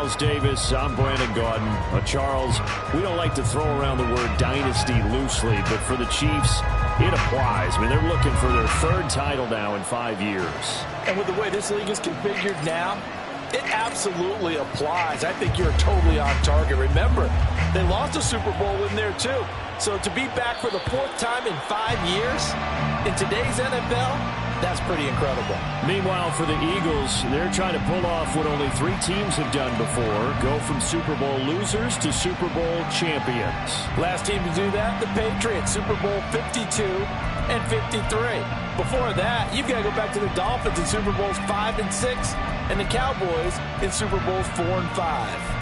Charles Davis. I'm Brandon Gaudin. Charles, we don't like to throw around the word dynasty loosely, but for the Chiefs, it applies. I mean, they're looking for their third title now in 5 years. And with the way this league is configured now, it absolutely applies. I think you're totally on target. Remember, they lost a Super Bowl in there too. So to be back for the fourth time in 5 years in today's NFL, that's pretty incredible. Meanwhile, for the Eagles, they're trying to pull off what only 3 teams have done before, go from Super Bowl losers to Super Bowl champions. Last team to do that, the Patriots, Super Bowl 52 and 53. Before that, you've got to go back to the Dolphins in Super Bowls 5 and 6, and the Cowboys in Super Bowls 4 and 5.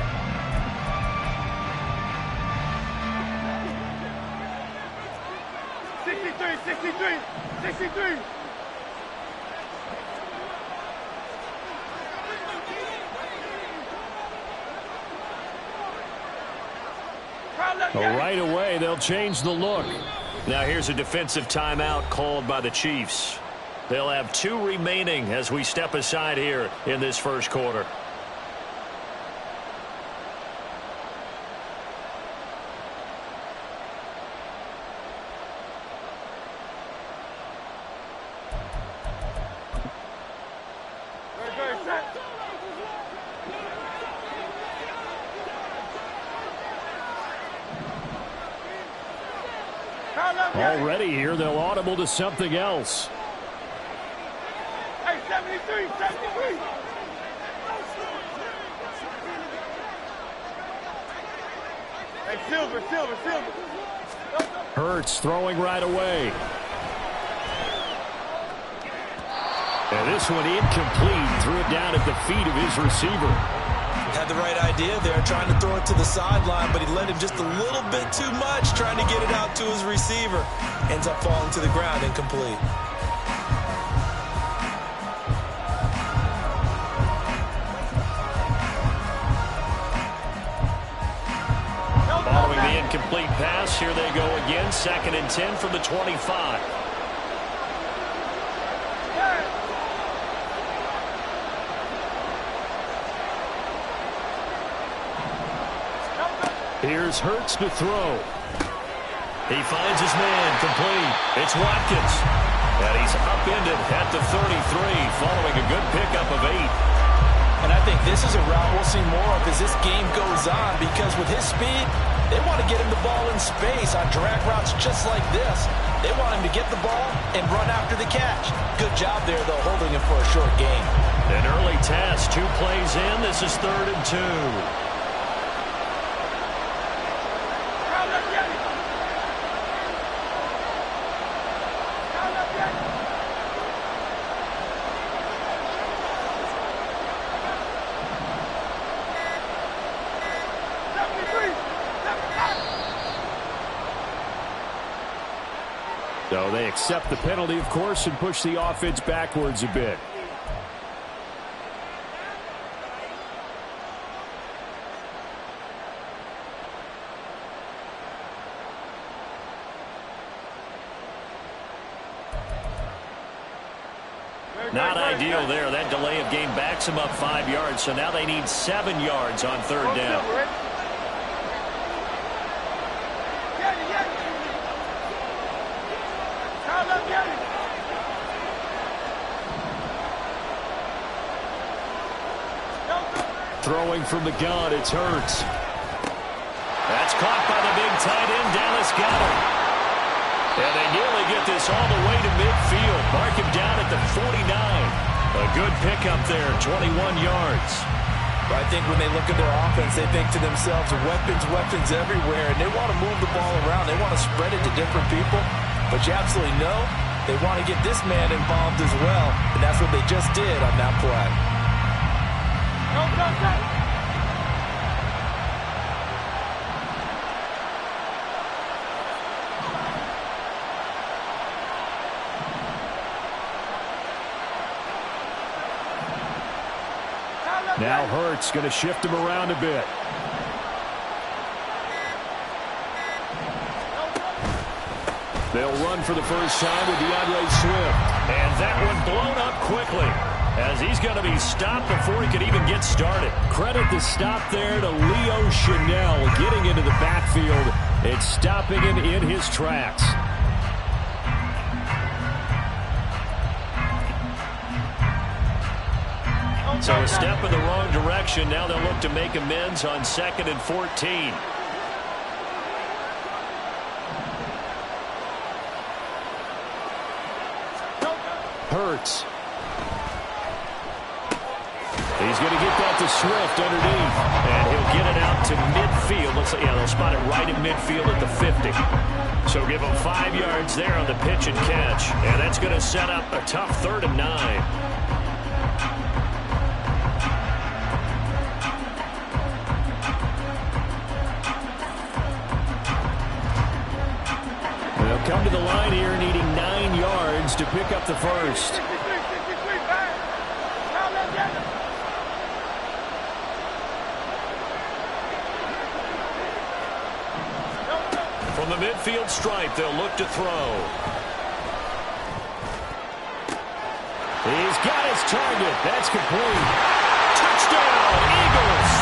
Well, right away, they'll change the look. Now here's a defensive timeout called by the Chiefs. They'll have 2 remaining as we step aside here in this first quarter. Already here, they'll audible to something else. Hey, 73, 73. Hey, Silver. Hurts throwing right away. And this one incomplete. Threw it down at the feet of his receiver. Had the right idea there, trying to throw it to the sideline, but he let him just a little bit too much, trying to get it out to his receiver. Ends up falling to the ground, incomplete. Following the incomplete pass, here they go again. 2nd and 10 from the 25. Here's Hurts to throw. He finds his man, complete. It's Watkins. And he's upended at the 33, following a good pickup of 8. And I think this is a route we'll see more of as this game goes on, because with his speed, they want to get him the ball in space on drag routes just like this. They want him to get the ball and run after the catch. Good job there, though, holding him for a short gain. An early task, 2 plays in. This is 3rd and 2. So they accept the penalty, of course, and push the offense backwards a bit. Not ideal there. That delay of game backs them up 5 yards, so now they need 7 yards on 3rd down. Throwing from the gun, it's Hurts. That's caught by the big tight end, Dallas Goedert. And they nearly get this all the way to midfield. Mark him down at the 49. A good pickup there, 21 yards. I think when they look at their offense, they think to themselves, weapons everywhere, and they want to move the ball around. They want to spread it to different people. But you absolutely know they want to get this man involved as well, and that's what they just did on that play. Go. Now Hurts going to shift him around a bit. They'll run for the first time with DeAndre Swift. And that one blown up quickly. as he's going to be stopped before he could even get started. Credit the stop there to Leo Chanel getting into the backfield and stopping him in his tracks. So a step in the wrong direction. Now they'll look to make amends on 2nd and 14. Hurts. He's going to get that to Swift underneath. And he'll get it out to midfield. They'll spot it right at midfield at the 50. So give him 5 yards there on the pitch and catch. And that's going to set up a tough 3rd and 9. They'll come to the line here needing 9 yards to pick up the first. From the midfield stripe, they'll look to throw. He's got his target. That's complete. Touchdown, Eagles!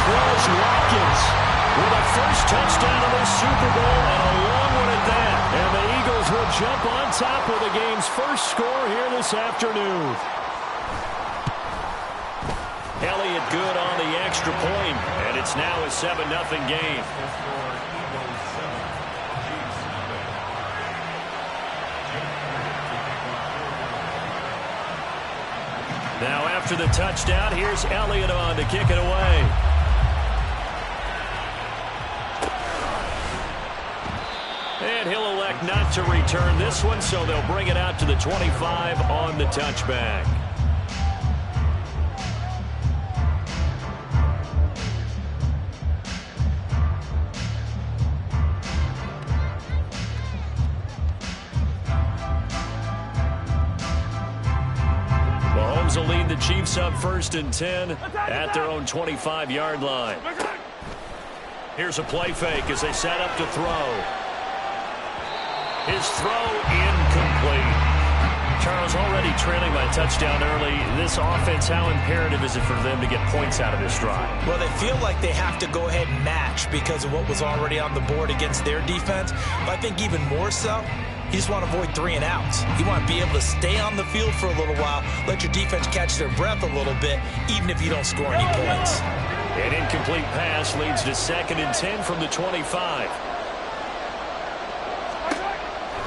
Quez Watkins With a first touchdown of the Super Bowl and a long one at that. And the Eagles will jump on top of the game's first score here this afternoon. Elliott good on the extra point, and it's now a 7-0 game. Now after the touchdown, here's Elliott on to kick it away. And he'll elect not to return this one, so they'll bring it out to the 25 on the touchback. Mahomes will lead the Chiefs up 1st and 10 at their own 25-yard line. Here's a play fake as they set up to throw. His throw incomplete. Charles, already trailing by a touchdown early. This offense, how imperative is it for them to get points out of this drive? Well, they feel like they have to go ahead and match because of what was already on the board against their defense. But I think even more so, you just want to avoid 3 and outs. You want to be able to stay on the field for a little while, let your defense catch their breath a little bit, even if you don't score any points. An incomplete pass leads to 2nd and 10 from the 25.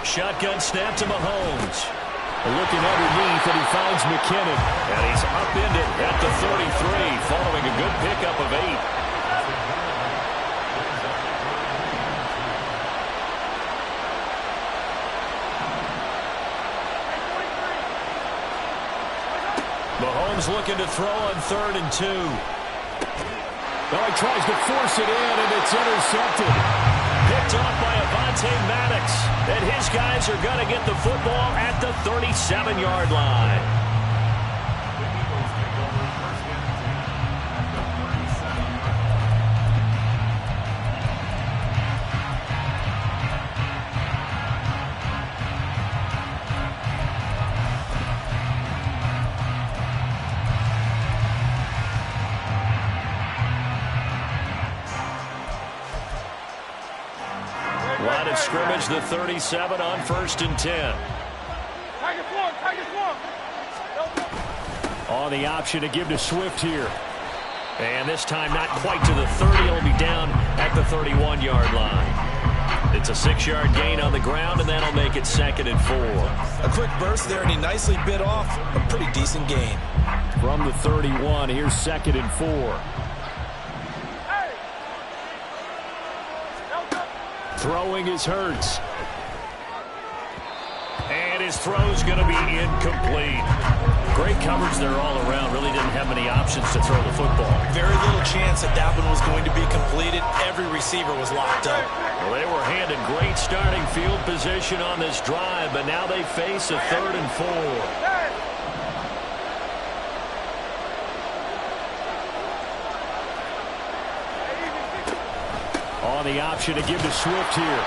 Shotgun snap to Mahomes. Looking underneath, and he finds McKinnon. And he's upended at the 33, following a good pickup of 8. Mahomes looking to throw on 3rd and 2. Well, he tries to force it in, and it's intercepted. Picked off by Avonte Maddox. And his guys are going to get the football at the 37-yard line. Line of scrimmage, the 37 on 1st and 10. On the option to give to Swift here. And this time not quite to the 30. It'll be down at the 31-yard line. It's a 6-yard gain on the ground, and that'll make it 2nd and 4. A quick burst there, and he nicely bit off a pretty decent gain. From the 31, here's 2nd and 4. Throwing is Hurts. And his throw's going to be incomplete. Great coverage there all around. Really didn't have many options to throw the football. Very little chance that one was going to be completed. Every receiver was locked up. Well, they were handed great starting field position on this drive, but now they face a 3rd and 4. On the option to give to Swift here.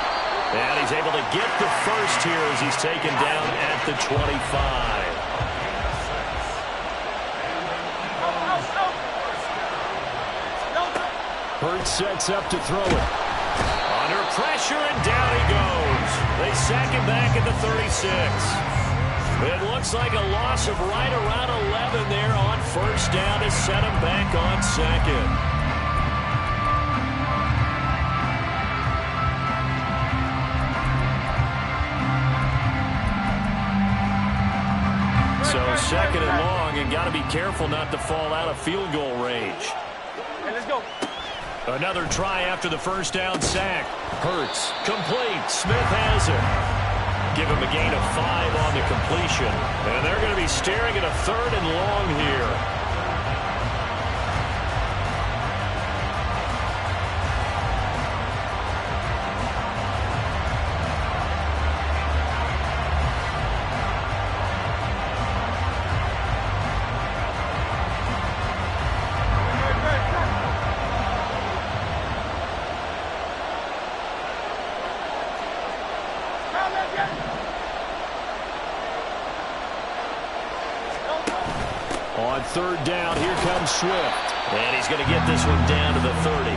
And he's able to get the first here as he's taken down at the 25. Hurts sets up to throw it. Under pressure, and down he goes. They sack him back at the 36. It looks like a loss of right around 11 there on first down to set him back on second. So second and long, and got to be careful not to fall out of field goal range. Hey, let's go. Another try after the first down sack. Hurts, complete. Smith has it. Give him a gain of 5 on the completion. And they're going to be staring at a third and long here. On third down, here comes Swift. And he's going to get this one down to the 30.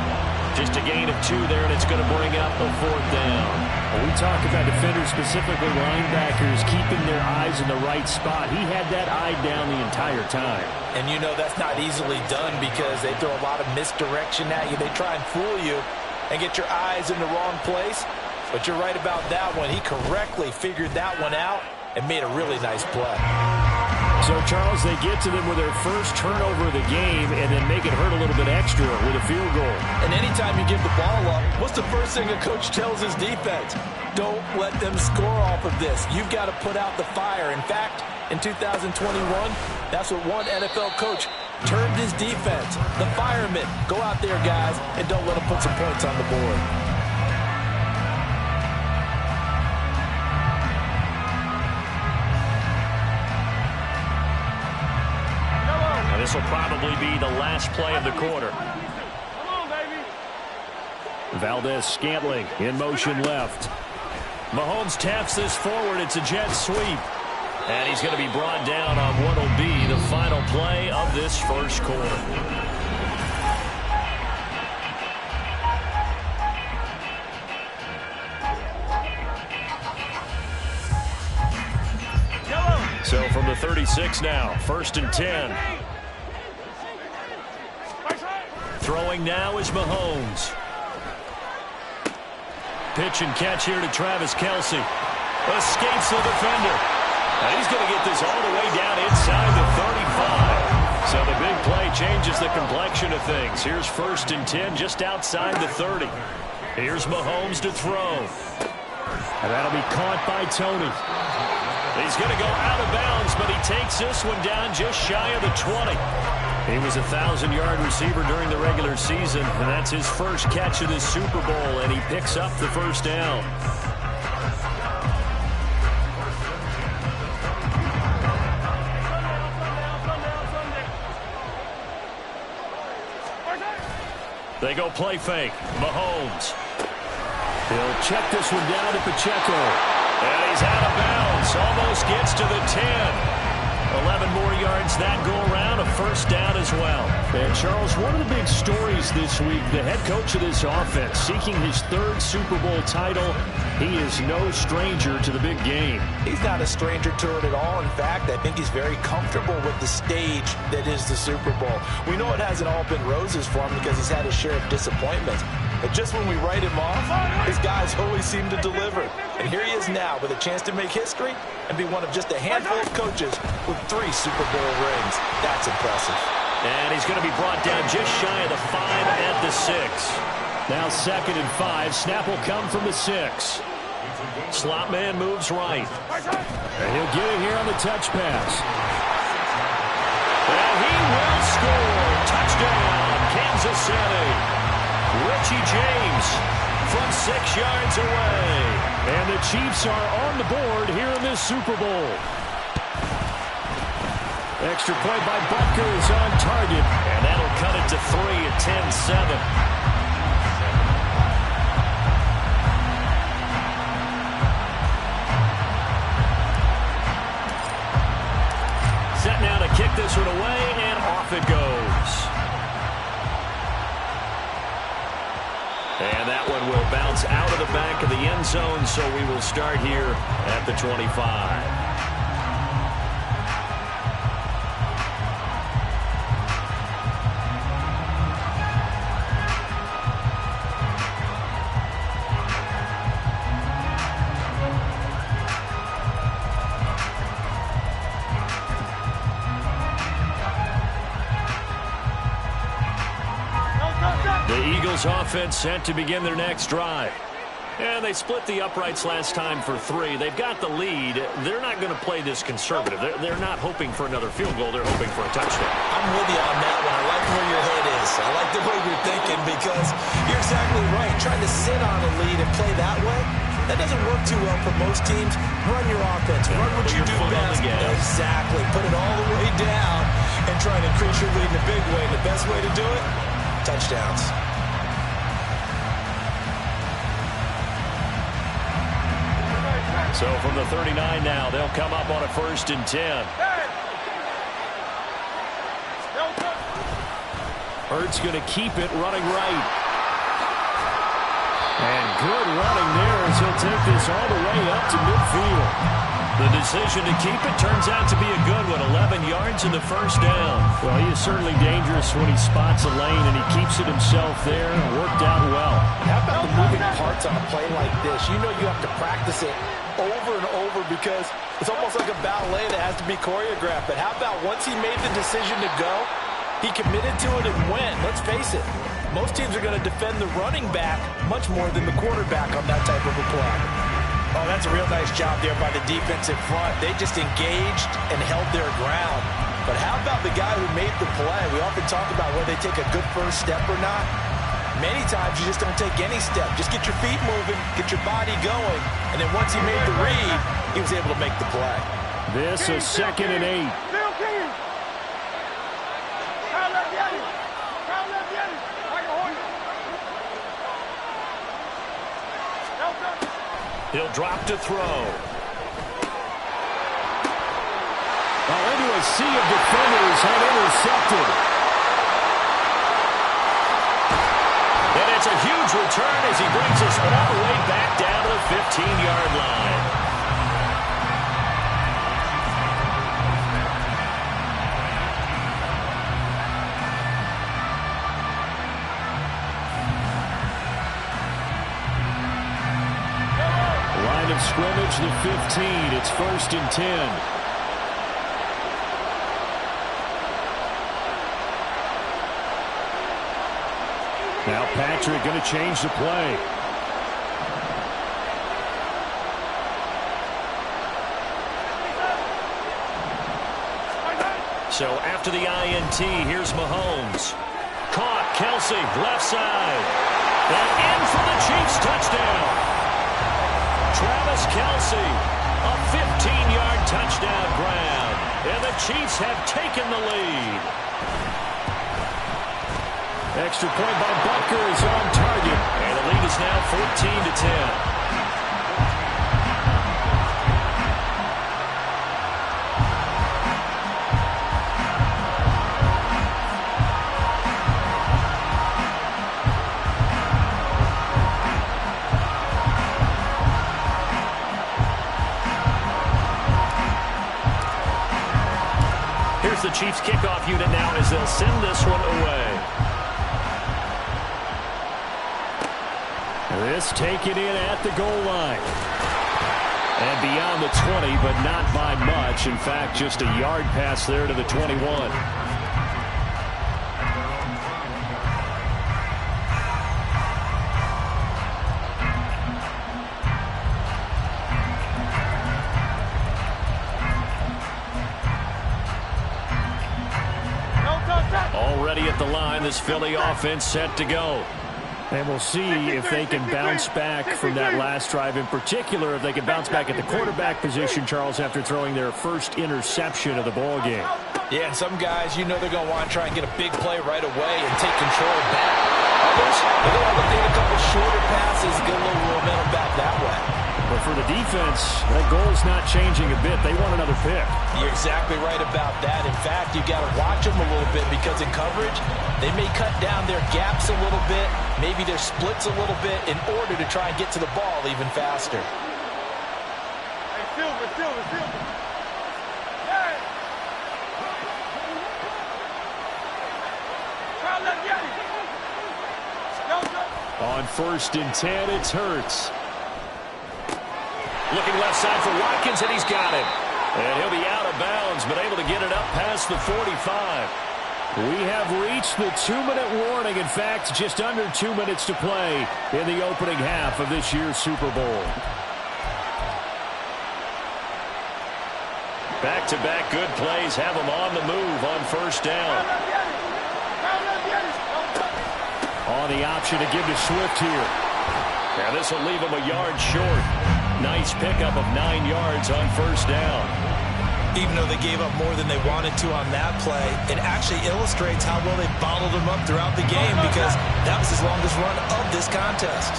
Just a gain of 2 there, and it's going to bring up a fourth down. Well, we talk about defenders, specifically linebackers, keeping their eyes in the right spot. He had that eye down the entire time. And you know that's not easily done because they throw a lot of misdirection at you. They try and fool you and get your eyes in the wrong place. But you're right about that one. He correctly figured that one out and made a really nice play. So, Charles, they get to them with their first turnover of the game and then make it hurt a little bit extra with a field goal. And anytime you give the ball up, what's the first thing a coach tells his defense? Don't let them score off of this. You've got to put out the fire. In fact, in 2021, that's what one NFL coach termed his defense. The firemen. Go out there, guys, and don't let them put some points on the board. This will probably be the last play of the quarter. Come on, baby. Valdez-Scantling in motion left. Mahomes taps this forward. It's a jet sweep. And he's going to be brought down on what will be the final play of this first quarter. So from the 36 now, 1st and 10. Throwing now is Mahomes. Pitch and catch here to Travis Kelce. Escapes the defender. And he's going to get this all the way down inside the 35. So the big play changes the complexion of things. Here's 1st and 10 just outside the 30. Here's Mahomes to throw. And that'll be caught by Tony. He's going to go out of bounds, but he takes this one down just shy of the 20. He was a 1,000-yard receiver during the regular season, and that's his first catch of this Super Bowl, and he picks up the first down. They go play fake. Mahomes. He'll check this one down to Pacheco. And he's out of bounds. Almost gets to the 10. 11 more yards that go around. A first down as well. And Charles, one of the big stories this week, the head coach of this offense seeking his 3rd Super Bowl title. He is no stranger to the big game. He's not a stranger to it at all. In fact, I think he's very comfortable with the stage that is the Super Bowl. We know it hasn't all been roses for him because he's had his share of disappointments. But just when we write him off, his guys always seem to deliver. And here he is now with a chance to make history and be one of just a handful of coaches with 3 Super Bowl rings. That's impressive. And he's going to be brought down just shy of the 5 at the 6. Now 2nd and 5. Snap will come from the 6. Slot man moves right. And he'll get it here on the touch pass. And he will score. Touchdown, Kansas City. Richie James from 6 yards away. And the Chiefs are on the board here in this Super Bowl. Extra point by Butker is on target. And that'll cut it to 3 at 10-7. Set now to kick this one away, and off it goes. And that one will bounce out of the back of the end zone, so we will start here at the 25. Offense set to begin their next drive. And they split the uprights last time for 3. They've got the lead. They're not going to play this conservative. They're not hoping for another field goal. They're hoping for a touchdown. I'm with you on that one. I like where your head is. I like the way you're thinking because you're exactly right. Trying to sit on a lead and play that way, that doesn't work too well for most teams. Run your offense. Run what you do best. Exactly. Put it all the way down and try to increase your lead in a big way. The best way to do it, touchdowns. So from the 39 now, they'll come up on a 1st and 10. Hurts going to keep it running right. And good running there as he'll take this all the way up to midfield. The decision to keep it turns out to be a good one. 11 yards in the first down. Well, he is certainly dangerous when he spots a lane, and he keeps it himself there. Worked out well. How about the moving parts on a play like this? You know you have to practice it over and over because it's almost like a ballet that has to be choreographed. But how about once he made the decision to go, he committed to it and went. Let's face it, most teams are going to defend the running back much more than the quarterback on that type of a play. Oh, that's a real nice job there by the defense in front. They just engaged and held their ground. But how about the guy who made the play? We often talk about whether they take a good first step or not. Many times you just don't take any step. Just get your feet moving, get your body going, and then once he made the read, he was able to make the play. This is 2nd and 8. He'll drop to throw. Into a sea of defenders and intercepted. And it's a huge return as he brings us all the way back down to the 15-yard line. Line of scrimmage, the 15. It's 1st and 10. Now Patrick going to change the play. So after the INT, here's Mahomes. Caught, Kelce, left side. And in for the Chiefs touchdown. Travis Kelce, a 15-yard touchdown grab. And the Chiefs have taken the lead. Extra point by Butker is on target. And the lead is now 14-10. Here's the Chiefs kickoff unit now as they'll send this one away. This taken in at the goal line. And beyond the 20, but not by much. In fact, just a yard pass there to the 21. Already at the line, this Philly offense set to go. And we'll see if they can bounce back from that last drive. In particular, if they can bounce back at the quarterback position, Charles, after throwing their first interception of the ball game. Yeah, and some guys, you know they're going to want to try and get a big play right away and take control back. Others, they're going to look at a couple shorter passes and get a little momentum back that way. But for the defense, that goal's not changing a bit. They want another pick. You're exactly right about that. In fact, you've got to watch them a little bit because in coverage, they may cut down their gaps a little bit, Maybe their splits a little bit in order to try and get to the ball even faster. Hey, Silver. Hey! Crowd, let's get it. On 1st and 10, it's Hurts. Looking left side for Watkins, and he's got him. And he'll be out of bounds, but able to get it up past the 45. We have reached the 2-minute warning. In fact, just under 2 minutes to play in the opening half of this year's Super Bowl. Back-to-back good plays have them on the move on 1st down. On the option to give to Swift here. And this will leave him a yard short. Nice pickup of 9 yards on 1st down. Even though they gave up more than they wanted to on that play, it actually illustrates how well they bottled them up throughout the game, because that was his longest run of this contest.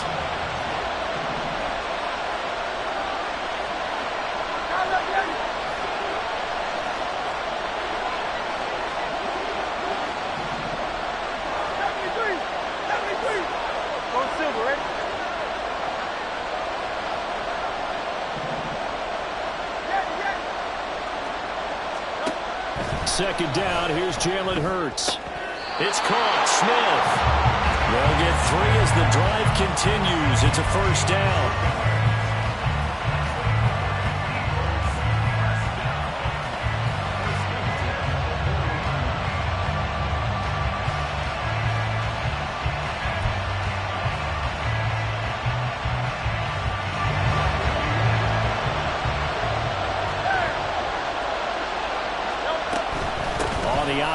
Second down, here's Jalen Hurts. It's caught, Smith. They'll get 3 as the drive continues. It's a 1st down.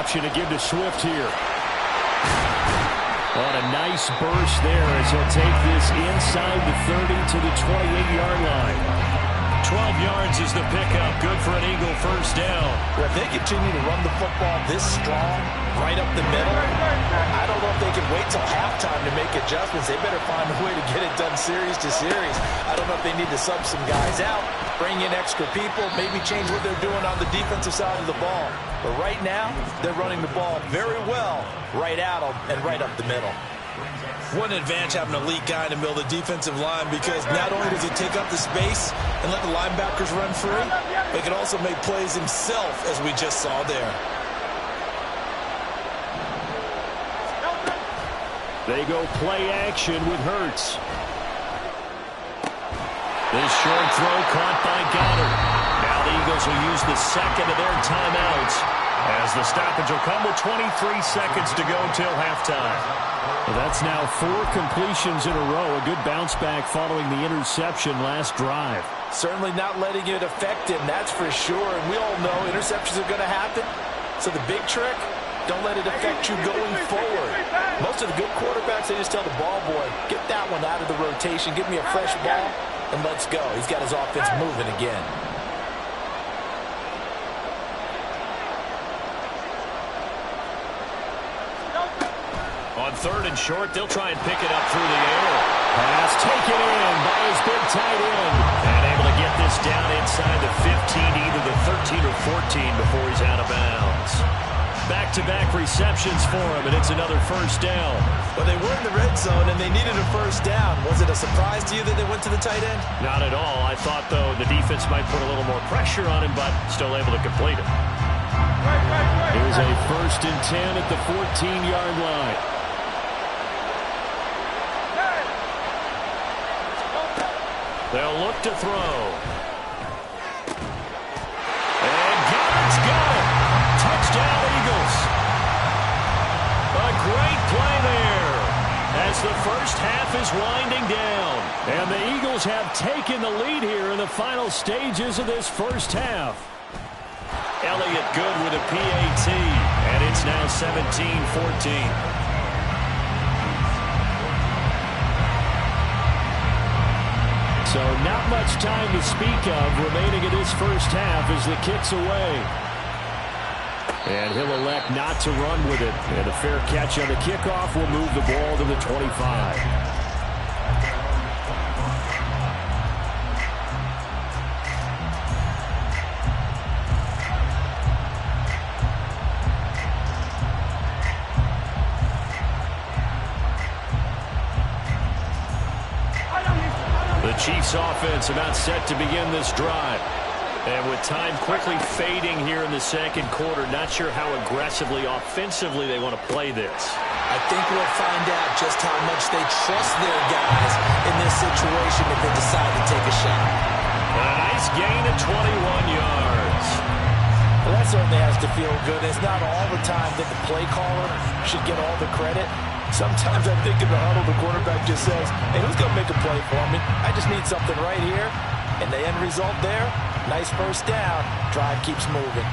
To give to Swift here. On a nice burst there as he'll take this inside the 30 to the 28-yard line. 12 yards is the pickup. Good for an Eagle 1st down. If they continue to run the football this strong, right up the middle, I don't know if they can wait till halftime to make adjustments. They better find a way to get it done series to series. I don't know if they need to sub some guys out, bring in extra people, maybe change what they're doing on the defensive side of the ball. But right now, they're running the ball very well right at them and right up the middle. What an advantage having an elite guy in the middle of the defensive line, because not only does he take up the space and let the linebackers run free, but he can also make plays himself, as we just saw there. They go play action with Hurts. This short throw caught by Goddard. Now the Eagles will use the second of their timeouts as the stoppage will come with 23 seconds to go till halftime. Well, that's now 4 completions in a row. A good bounce back following the interception last drive. Certainly not letting it affect him, that's for sure. And we all know interceptions are going to happen. So the big trick, don't let it affect you going forward. Most of the good quarterbacks, they just tell the ball boy, get that one out of the rotation, give me a fresh ball, and let's go. He's got his offense moving again. On 3rd and short, they'll try and pick it up through the air. Pass taken in by his big tight end. And able to get this down inside the 15, either the 13 or 14 before he's out of bounds. Back-to-back receptions for him, and it's another 1st down. Well, they were in the red zone, and they needed a 1st down. Was it a surprise to you that they went to the tight end? Not at all. I thought, though, the defense might put a little more pressure on him, but still able to complete it. Here's a 1st and 10 at the 14-yard line. They'll look to throw. And Goddard's got it. Touchdown, Eagles. A great play there as the first half is winding down. And the Eagles have taken the lead here in the final stages of this first half. Elliott good with a PAT, and it's now 17-14. So not much time to speak of remaining in this first half as the kick's away. And he'll elect not to run with it. And a fair catch on the kickoff will move the ball to the 25. Chiefs offense about set to begin this drive. And with time quickly fading here in the second quarter, not sure how aggressively, offensively they want to play this. I think we'll find out just how much they trust their guys in this situation if they decide to take a shot. A nice gain of 21 yards. Well, that certainly has to feel good. It's not all the time that the play caller should get all the credit. Sometimes I think in the huddle, the quarterback just says, hey, who's going to make a play for me? I just need something right here. And the end result there, nice first down. Drive keeps moving.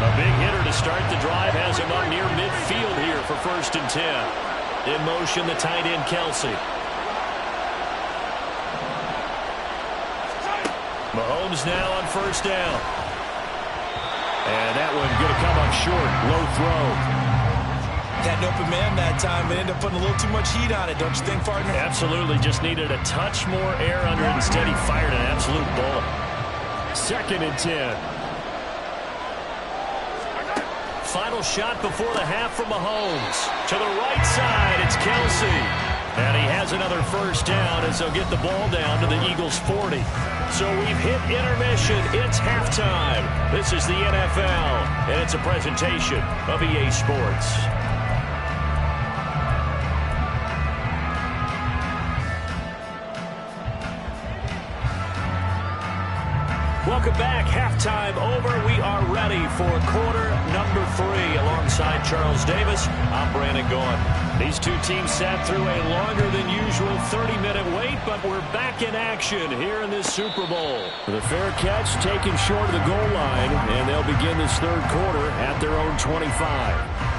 A big hitter to start the drive has him up near midfield here for 1st and 10. In motion, the tight end, Kelce. Mahomes now on 1st down. And that one going to come up short. Low throw. Had an open man that time, but ended up putting a little too much heat on it, don't you think, partner? Absolutely. Just needed a touch more air under it. Instead, he fired an absolute bullet. 2nd and 10. Final shot before the half from Mahomes. To the right side, it's Kelce. And he has another 1st down as they'll get the ball down to the Eagles' 40. So we've hit intermission. It's halftime. This is the NFL, and it's a presentation of EA Sports. Welcome back. Halftime over. We are ready for quarter number 3. Alongside Charles Davis, I'm Brandon Gaughan. These two teams sat through a longer than usual 30-minute wait, but we're back in action here in this Super Bowl. The fair catch taken short of the goal line, and they'll begin this 3rd quarter at their own 25.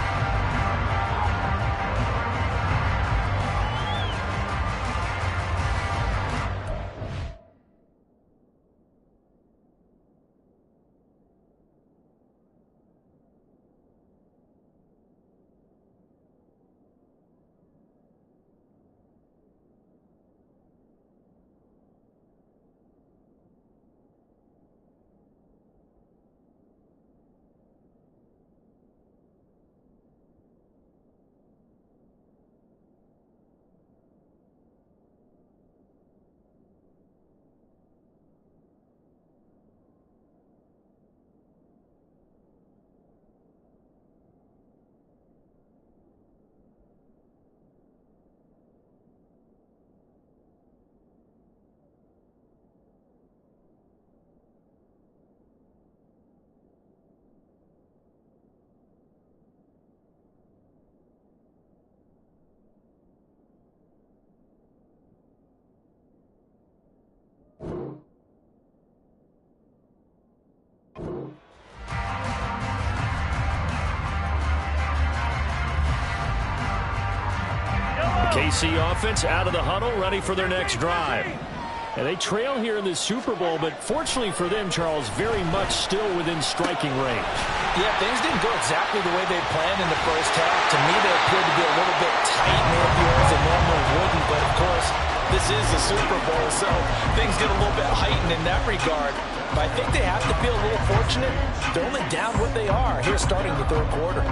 KC offense out of the huddle, ready for their next drive. And they trail here in this Super Bowl, but fortunately for them, Charles, very much still within striking range. Yeah, things didn't go exactly the way they planned in the first half. To me, they appeared to be a little bit tight, maybe as they normally wouldn't. But, of course, this is the Super Bowl, so things get a little bit heightened in that regard. But I think they have to feel a little fortunate. They're only down what they are here starting the 3rd quarter.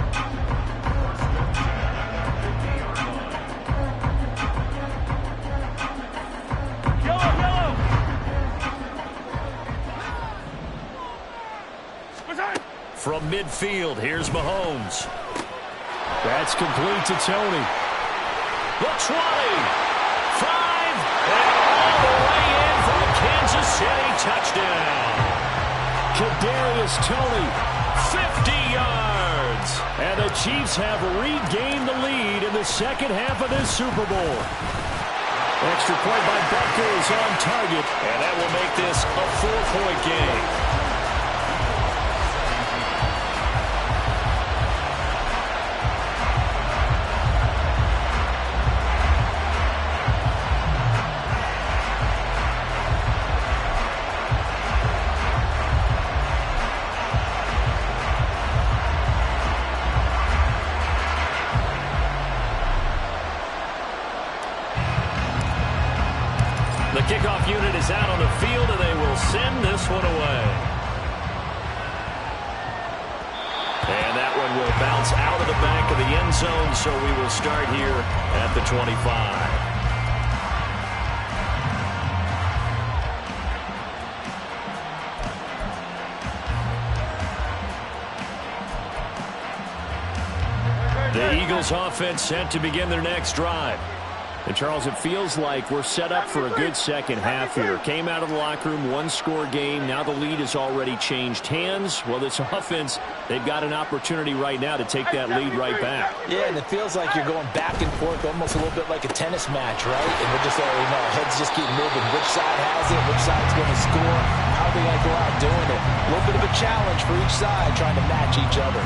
From midfield, here's Mahomes. That's complete to Tony. The 20, 5, and all the way in for a Kansas City touchdown. Kadarius Toney, 50 yards. And the Chiefs have regained the lead in the second half of this Super Bowl. Extra point by Butker is on target, and that will make this a 4-point game. The kickoff unit is out on the field, and they will send this one away. And that one will bounce out of the back of the end zone, so we will start here at the 25. The Eagles offense set to begin their next drive. And, Charles, it feels like we're set up for a good second half here. Came out of the locker room, one-score game. Now the lead has already changed hands. Well, this offense, they've got an opportunity right now to take that lead right back. Yeah, and it feels like you're going back and forth almost a little bit like a tennis match, right? And we're just already know, heads just keep moving. Which side has it? Which side's going to score? How are they going to go out doing it? A little bit of a challenge for each side trying to match each other.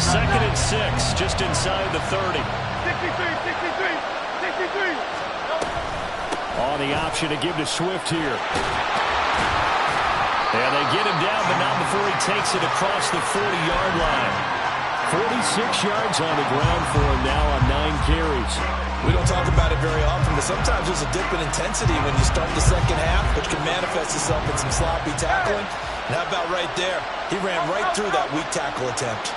Second and 6, just inside the 30. 63. On the option to give to Swift here. And they get him down, but not before he takes it across the 40-yard line. 46 yards on the ground for him now on 9 carries. We don't talk about it very often, but sometimes there's a dip in intensity when you start the second half, which can manifest itself in some sloppy tackling. And how about right there? He ran right through that weak tackle attempt.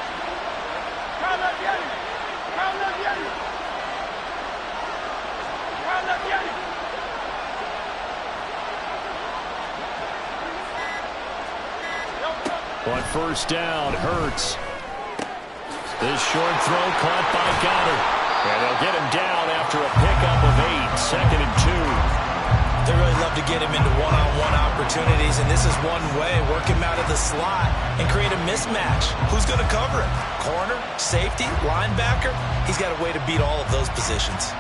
On first down, Hurts. This short throw caught by Goddard. And they'll get him down after a pickup of 8, second and 2. They really love to get him into one-on-one opportunities, and this is one way. Work him out of the slot and create a mismatch. Who's going to cover him? Corner, safety, linebacker? He's got a way to beat all of those positions.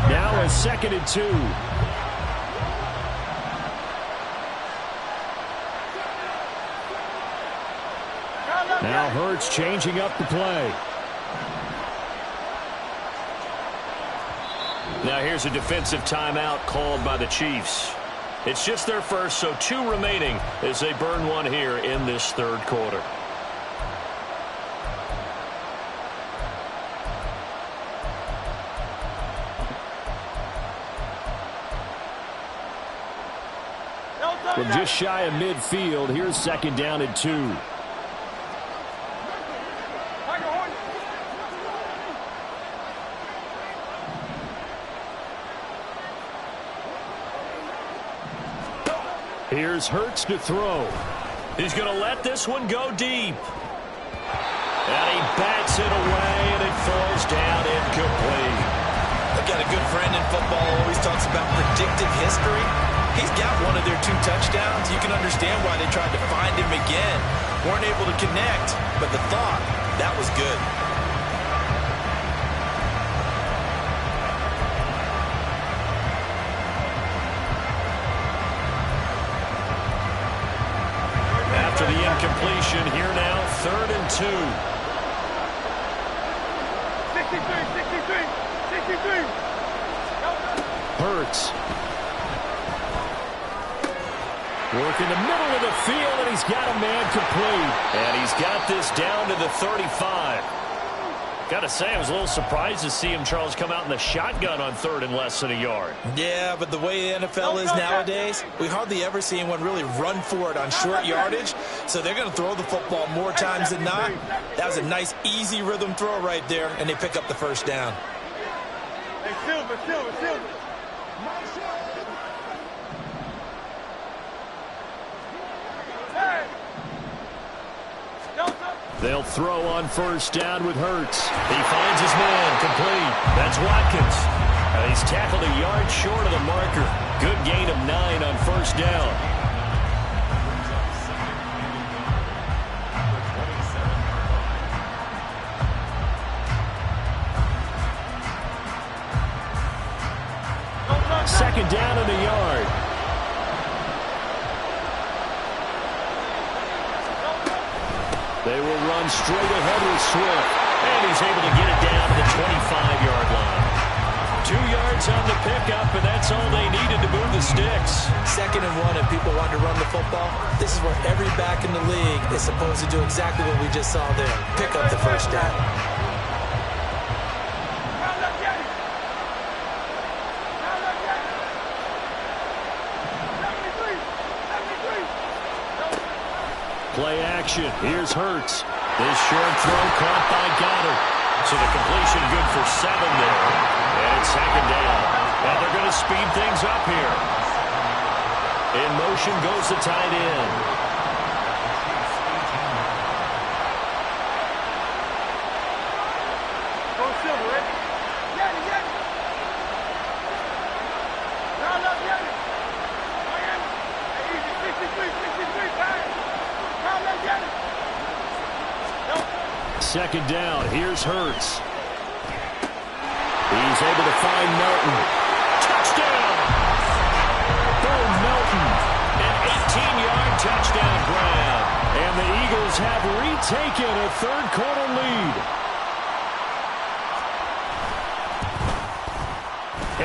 Now a second and 2. Now Hurts changing up the play. Now here's a defensive timeout called by the Chiefs. It's just their first, so 2 remaining as they burn one here in this third quarter. From just shy of midfield, here's second down and 2. Here's Hurts to throw. He's going to let this one go deep. And he bats it away, and it falls down incomplete. They've got a good friend in football, always talks about predictive history. He's got one of their 2 touchdowns. You can understand why they tried to find him again. Weren't able to connect, but the thought, that was good. After the incompletion, here now, third and 2. 63. Hurts. Working the middle of the field, and he's got a man complete. And he's got this down to the 35. Got to say, I was a little surprised to see him, Charles, come out in the shotgun on third and less than a yard. Yeah, but the way the NFL is nowadays, we hardly ever see anyone really run for it on short yardage. So they're going to throw the football more times than not. That was a nice, easy rhythm throw right there, and they pick up the first down. Hey, Silver. They'll throw on first down with Hurts. He finds his man complete. That's Watkins. He's tackled a yard short of the marker. Good gain of 9 on first down. Second down in the yard. They will run straight ahead with Swift. And he's able to get it down to the 25-yard line. 2 yards on the pickup, and that's all they needed to move the sticks. Second and 1, and people want to run the football. This is where every back in the league is supposed to do exactly what we just saw there. Pick up the first down. Play action. Here's Hurts. This short throw caught by Goddard. So the completion good for 7 there. And it's second down. Now they're going to speed things up here. In motion goes the tight end. Go Silver, right? Get it, get it. Round up, get it. Miami. Hey, easy, 63, bang. Round up, get it. Second down. Here's Hurts. He's able to find Melton. Touchdown! Bo Melton. An 18-yard touchdown grab. And the Eagles have retaken a third-quarter lead.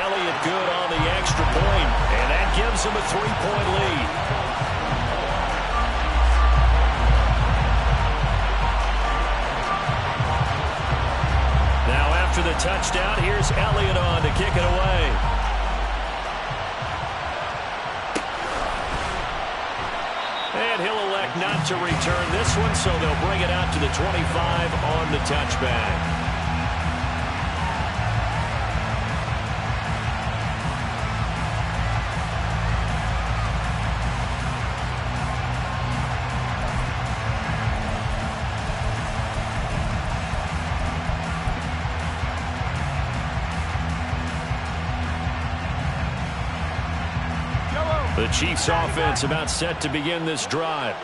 Elliott good on the extra point, and that gives him a 3-point lead. After the touchdown, here's Elliott on to kick it away. And he'll elect not to return this one, so they'll bring it out to the 25 on the touchback. The Chiefs offense about set to begin this drive.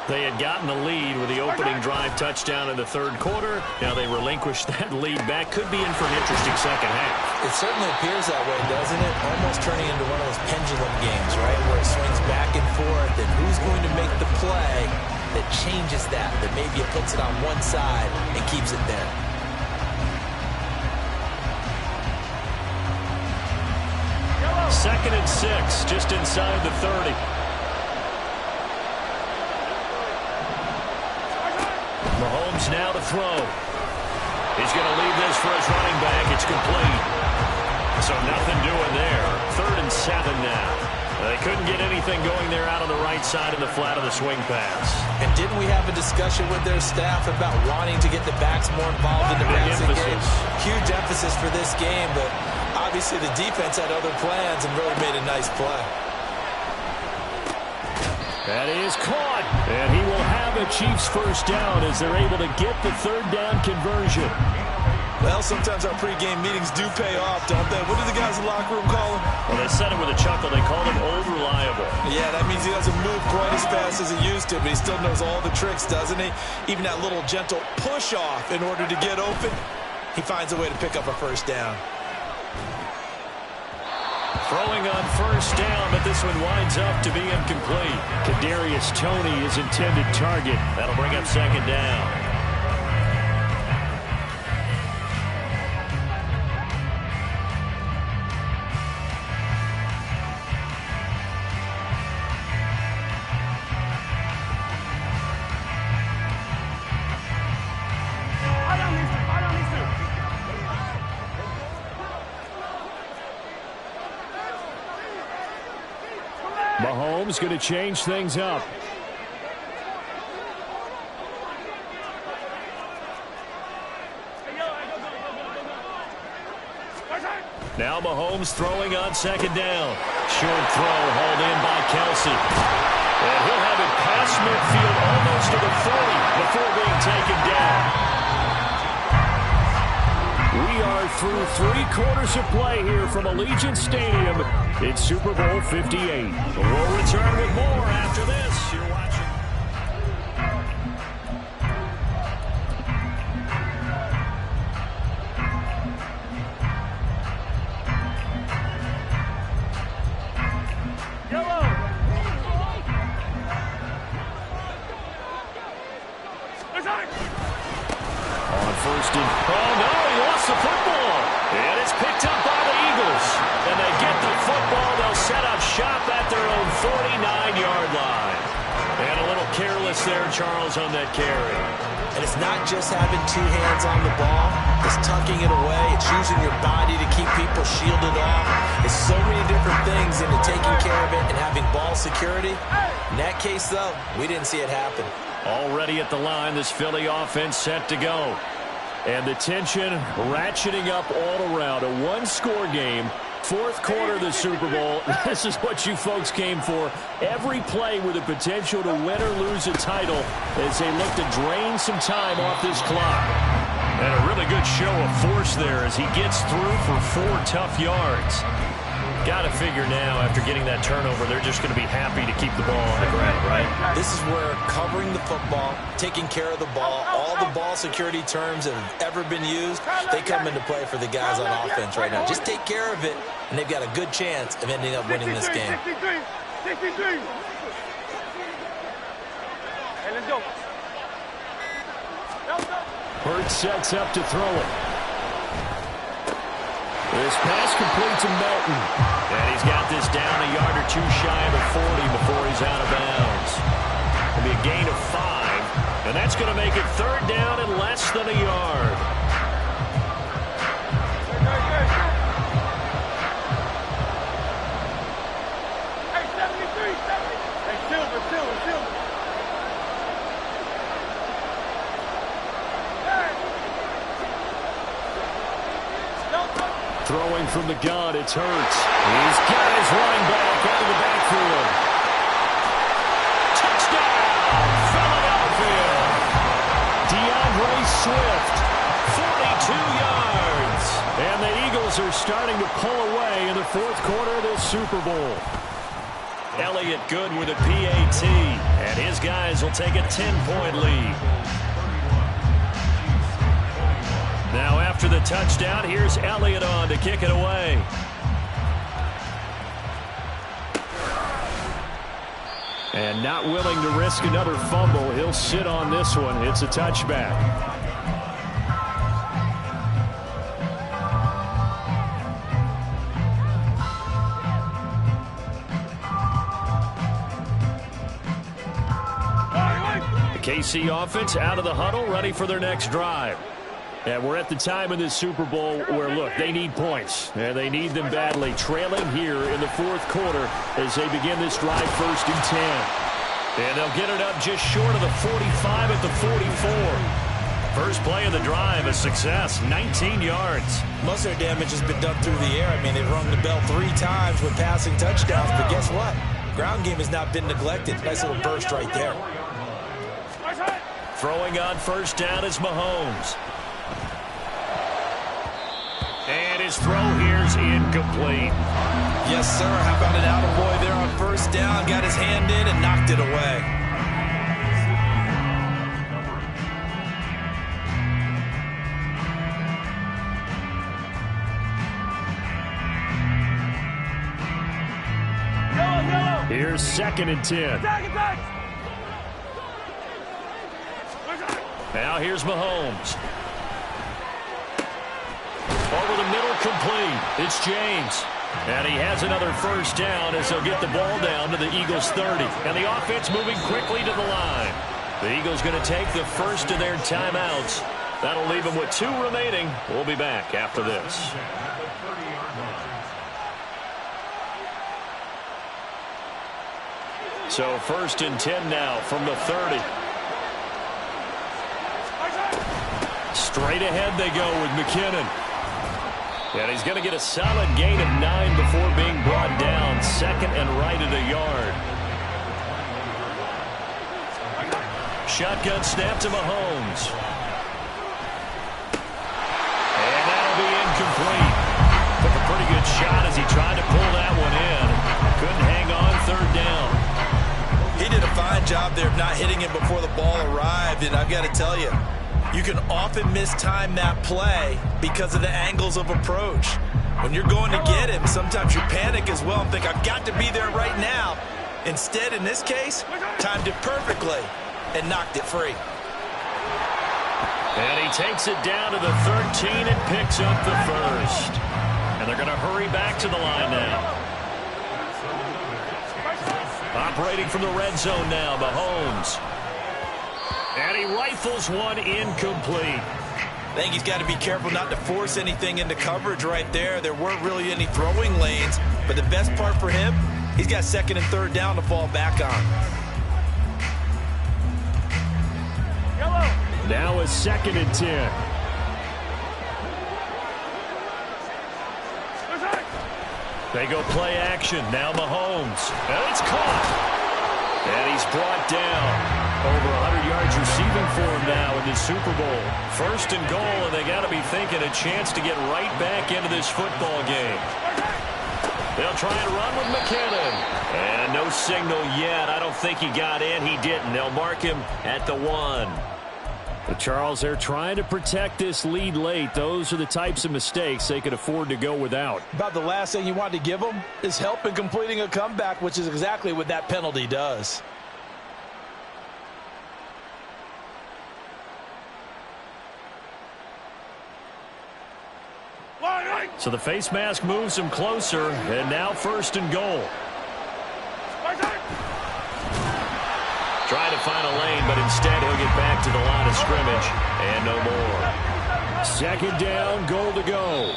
They had gotten the lead with the opening drive touchdown in the third quarter. Now they relinquished that lead back. Could be in for an interesting second half. It certainly appears that way, doesn't it? Almost turning into one of those pendulum games, right, where it swings back and forth. And who's going to make the play that changes that maybe it puts it on one side and keeps it there? Second and 6, just inside the 30. Mahomes now to throw. He's going to leave this for his running back. It's complete. So nothing doing there. 3rd and 7 now. They couldn't get anything going there out on the right side in the flat of the swing pass. And didn't we have a discussion with their staff about wanting to get the backs more involved in the passing game? Huge emphasis for this game, but obviously the defense had other plans and really made a nice play. That is caught. And he will have a Chiefs first down as they're able to get the third down conversion. Well, sometimes our pregame meetings do pay off, don't they? What do the guys in the locker room call him? Well, they said it with a chuckle. They called him old reliable. Yeah, that means he doesn't move quite as fast as he used to, but he still knows all the tricks, doesn't he? Even that little gentle push-off in order to get open, he finds a way to pick up a first down. Throwing on first down, but this one winds up to be incomplete. Kadarius Toney is intended target. That'll bring up second down. Mahomes going to change things up. Now Mahomes throwing on second down. Short throw hauled in by Kelce. And he'll have it past midfield almost to the 40 before being taken down. We are through 3 quarters of play here from Allegiant Stadium. It's Super Bowl 58. We'll return with more after this. You're watching. On first and... Oh, no, he lost the football. And it's picked up by the Eagles. And they get the football. They'll set up shop at their own 49-yard line. And a little careless there, Charles, on that carry. And it's not just having 2 hands on the ball. It's tucking it away. It's using your body to keep people shielded off. It's so many different things into taking care of it and having ball security. In that case, though, we didn't see it happen. Already at the line, this Philly offense set to go. And the tension ratcheting up all around. A one-score game. Fourth quarter of the Super Bowl. This is what you folks came for. Every play with the potential to win or lose a title as they look to drain some time off this clock. And a really good show of force there as he gets through for 4 tough yards. Got to figure now, after getting that turnover, they're just going to be happy to keep the ball on the ground, right? This is where covering the football, taking care of the ball, all the ball security terms that have ever been used, they come into play for the guys on offense right now. Just take care of it, and they've got a good chance of ending up winning this game. 63. Hey, let's go. Hurts sets up to throw it. This pass complete to Melton. And he's got this down a yard or 2 shy of the 40 before he's out of bounds. It'll be a gain of 5. And that's going to make it 3rd down and less than a yard. Hey, 73, 70. Hey, Silver. Throwing from the gun, it's Hurts. He's got his running back out of the backfield. Touchdown, Philadelphia. DeAndre Swift, 42 yards. And the Eagles are starting to pull away in the 4th quarter of this Super Bowl. Elliott good with a PAT, and his guys will take a 10-point lead. Now after the touchdown, here's Elliott on to kick it away. And not willing to risk another fumble, he'll sit on this one. It's a touchback. The KC offense out of the huddle, ready for their next drive. And we're at the time in this Super Bowl where, look, they need points. And they need them badly. Trailing here in the 4th quarter as they begin this drive 1st and 10. And they'll get it up just short of the 45 at the 44. First play of the drive, a success, 19 yards. Most of their damage has been done through the air. I mean, they've rung the bell 3 times with passing touchdowns. But guess what? Ground game has not been neglected. Nice little burst right there. Throwing on 1st down is Mahomes. And his throw here's incomplete. Yes, sir. How about an attaboy there on 1st down? Got his hand in and knocked it away. Here's 2nd and 10. Now here's Mahomes. Over the middle, complete. It's James. And he has another 1st down as he'll get the ball down to the Eagles' 30. And the offense moving quickly to the line. The Eagles going to take the first of their timeouts. That'll leave them with 2 remaining. We'll be back after this. So 1st and 10 now from the 30. Straight ahead they go with McKinnon. And he's going to get a solid gain of 9 before being brought down. 2nd and right at a yard. Shotgun snap to Mahomes. And that'll be incomplete. Took a pretty good shot as he tried to pull that one in. Couldn't hang on 3rd down. He did a fine job there of not hitting it before the ball arrived. And I've got to tell you, you can often mistime that play because of the angles of approach. When you're going to get him, sometimes you panic as well and think, I've got to be there right now. Instead, in this case, timed it perfectly and knocked it free. And he takes it down to the 13 and picks up the 1st. And they're going to hurry back to the line now. Operating from the red zone now, Mahomes. And he rifles one incomplete. I think he's got to be careful not to force anything into coverage right there. There weren't really any throwing lanes, but the best part for him, he's got 2nd and 3rd down to fall back on. Now a 2nd and 10. They go play action. Now Mahomes. And it's caught. And he's brought down. Over 100 yards receiving for him now in the Super Bowl. 1st and goal, and they got to be thinking a chance to get right back into this football game. They'll try and run with McKinnon. And no signal yet. I don't think he got in. He didn't. They'll mark him at the 1. But Charles, they're trying to protect this lead late. Those are the types of mistakes they could afford to go without. About the last thing you want to give them is help in completing a comeback, which is exactly what that penalty does. So the face mask moves him closer, and now 1st and goal. Trying to find a lane, but instead he'll get back to the line of scrimmage, and no more. 2nd down, goal to go.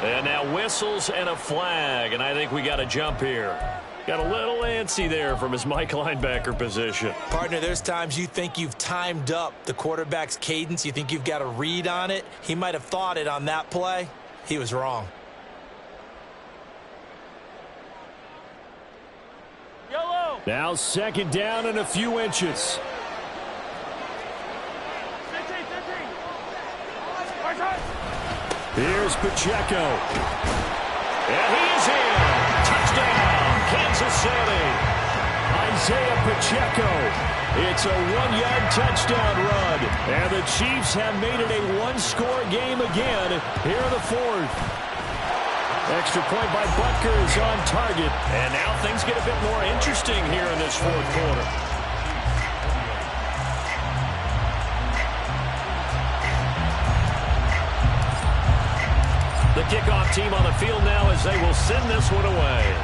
And now whistles and a flag, and I think we got a jump here. Got a little antsy there from his Mike linebacker position. Partner, there's times you think you've timed up the quarterback's cadence. You think you've got a read on it. He might have thought it on that play. He was wrong. Yellow. Now 2nd down and a few inches. 15. Here's Pacheco. And he is in. Touchdown, Kansas City. Isaiah Pacheco. It's a 1-yard touchdown run. And the Chiefs have made it a 1-score game again here in the 4th. Extra point by Butker is on target. And now things get a bit more interesting here in this 4th quarter. The kickoff team on the field now as they will send this one away.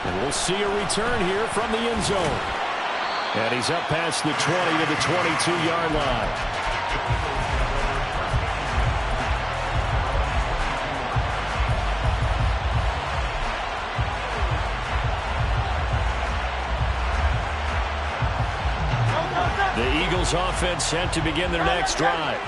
And we'll see a return here from the end zone. And he's up past the 20 to the 22-yard line. The Eagles offense set to begin their next drive.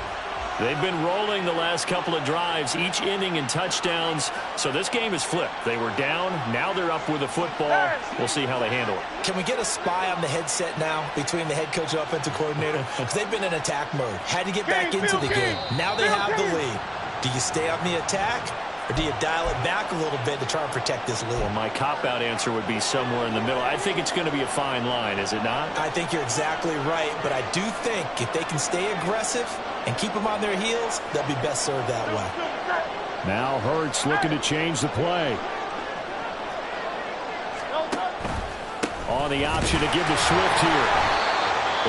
They've been rolling the last couple of drives, each inning in touchdowns. So this game is flipped. They were down. Now they're up with the football. We'll see how they handle it. Can we get a spy on the headset now between the head coach and offensive coordinator? Because they've been in attack mode. Had to get back into the game. Now they have the lead. Do you stay on the attack? Or do you dial it back a little bit to try and protect this lead? Well, my cop-out answer would be somewhere in the middle. I think it's going to be a fine line, is it not? I think you're exactly right, but I do think if they can stay aggressive and keep them on their heels, they'll be best served that way. Now Hurts looking to change the play. On the option to give to Swift here.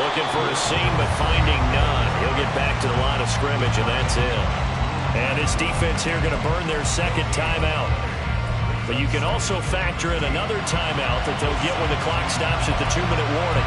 Looking for a seam, but finding none. He'll get back to the line of scrimmage, and that's it. And his defense here going to burn their 2nd timeout. But you can also factor in another timeout that they'll get when the clock stops at the 2-minute warning.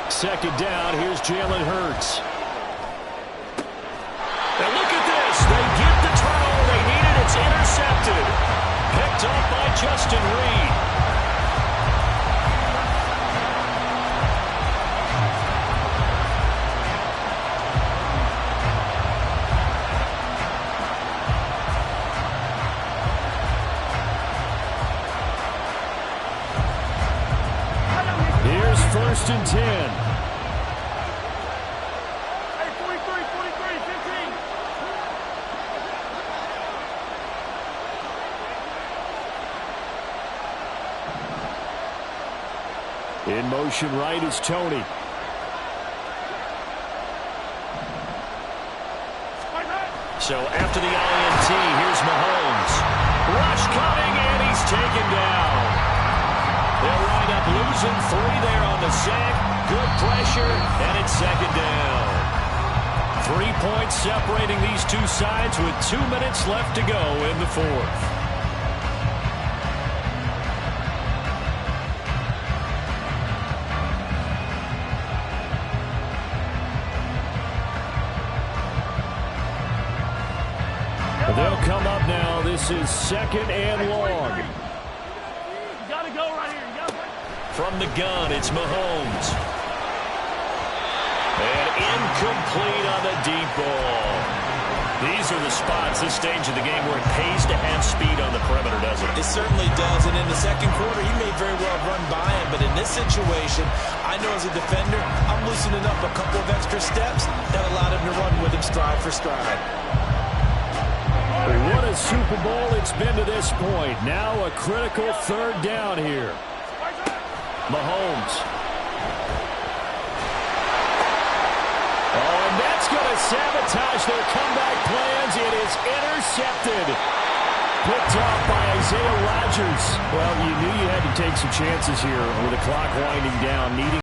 Second down, here's Jalen Hurts. And look at this. They get the turnover they needed. It's intercepted. Picked off by Justin Reed. Here's 1st and 10. In motion right is Tony. So after the INT, here's Mahomes. Rush coming, and he's taken down. They'll wind up up, losing 3 there on the sack. Good pressure, and it's second down. 3 points separating these two sides with 2 minutes left to go in the fourth. They'll come up now. This is second and long. You got to go right here. You gotta... From the gun, it's Mahomes. And incomplete on the deep ball. These are the spots, this stage of the game, where it pays to have speed on the perimeter, doesn't it? It certainly does, and in the second quarter, he may very well run by him, but in this situation, I know as a defender, I'm loosening up a couple of extra steps that allowed him to run with him stride for stride. What a Super Bowl it's been to this point. Now a critical third down here. Mahomes. Oh, and that's going to sabotage their comeback plans. It is intercepted. Picked off by Isaiah Rodgers. Well, you knew you had to take some chances here with the clock winding down, needing